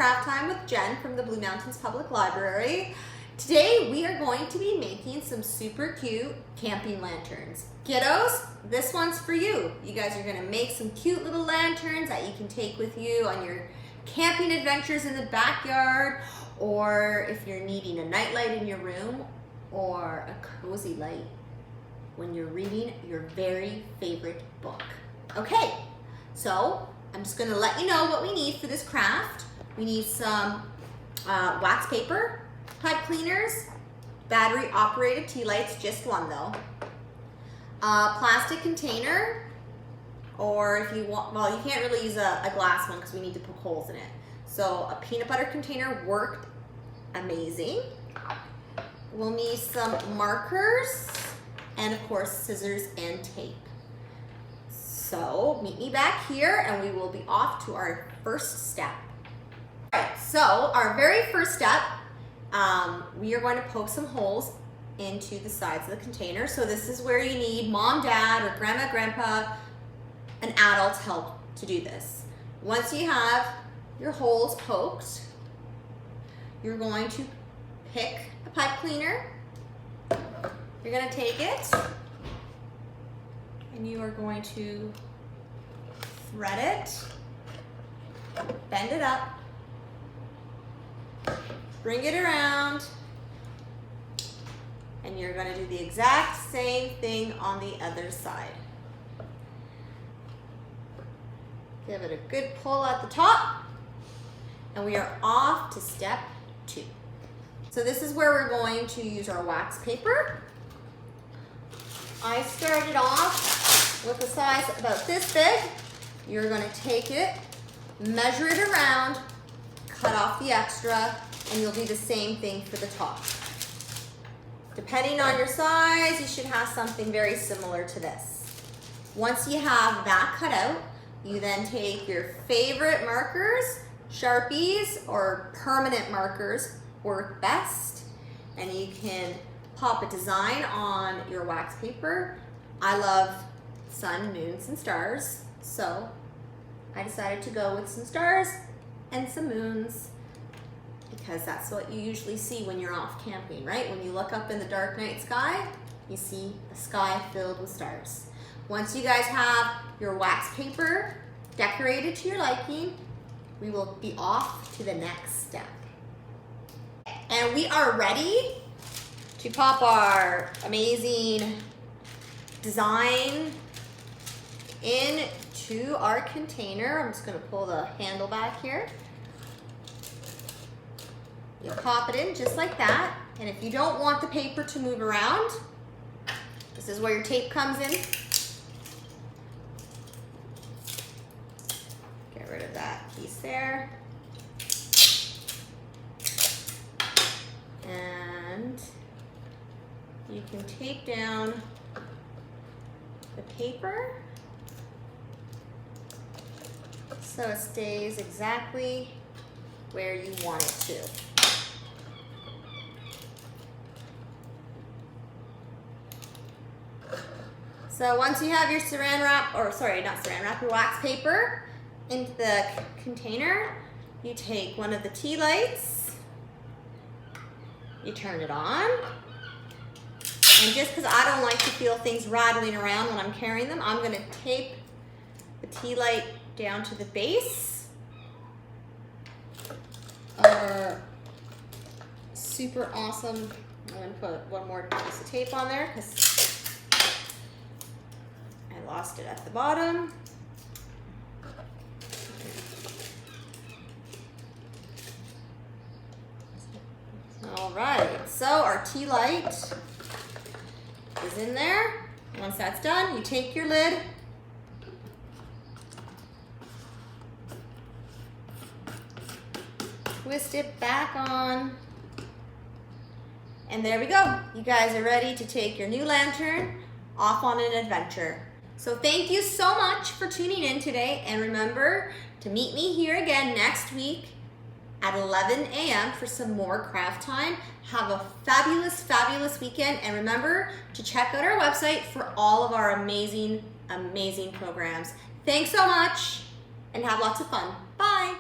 Craft Time with Jen from the Blue Mountains Public Library. Today we are going to be making some super cute camping lanterns. Kiddos, this one's for you. You guys are gonna make some cute little lanterns that you can take with you on your camping adventures in the backyard, or if you're needing a nightlight in your room, or a cozy light when you're reading your very favorite book. Okay, so I'm just gonna let you know what we need for this craft. We need some wax paper, pipe cleaners, battery operated tea lights, just one though, a plastic container, or if you want, well, you can't really use a glass one because we need to poke holes in it. So a peanut butter container worked amazing. We'll need some markers and of course scissors and tape. So meet me back here and we will be off to our first step. All right, so our very first step, we are going to poke some holes into the sides of the container. So this is where you need mom, dad, or grandma, grandpa, an adult's help to do this. Once you have your holes poked, you're going to pick a pipe cleaner. You're going to take it and you are going to thread it, bend it up, bring it around, and you're going to do the exact same thing on the other side. Give it a good pull at the top, and we are off to step 2. So this is where we're going to use our wax paper. I started off with a size about this big. You're going to take it, measure it around, cut off the extra, and you'll do the same thing for the top. Depending on your size, you should have something very similar to this. Once you have that cut out, you then take your favorite markers, Sharpies or permanent markers work best, and you can pop a design on your wax paper. I love sun, moons, and stars, so I decided to go with some stars and some moons because that's what you usually see when you're off camping, right? When you look up in the dark night sky, you see a sky filled with stars. Once you guys have your wax paper decorated to your liking, we will be off to the next step. And we are ready to pop our amazing design into our container. I'm just gonna pull the handle back here. You pop it in just like that. And if you don't want the paper to move around, this is where your tape comes in. Get rid of that piece there. And you can tape down the paper so it stays exactly where you want it to. So once you have your saran wrap, or sorry, not saran wrap, your wax paper into the container, you take one of the tea lights, you turn it on, and just because I don't like to feel things rattling around when I'm carrying them, I'm going to tape the tea light down to the base. Super awesome. I'm going to put one more piece of tape on there because I lost it at the bottom. All right, so our tea light is in there. Once that's done, you take your lid, twist it back on, and there we go. You guys are ready to take your new lantern off on an adventure. So thank you so much for tuning in today, and remember to meet me here again next week at 11 a.m. for some more craft time. Have a fabulous, fabulous weekend, and remember to check out our website for all of our amazing, amazing programs. Thanks so much, and have lots of fun. Bye.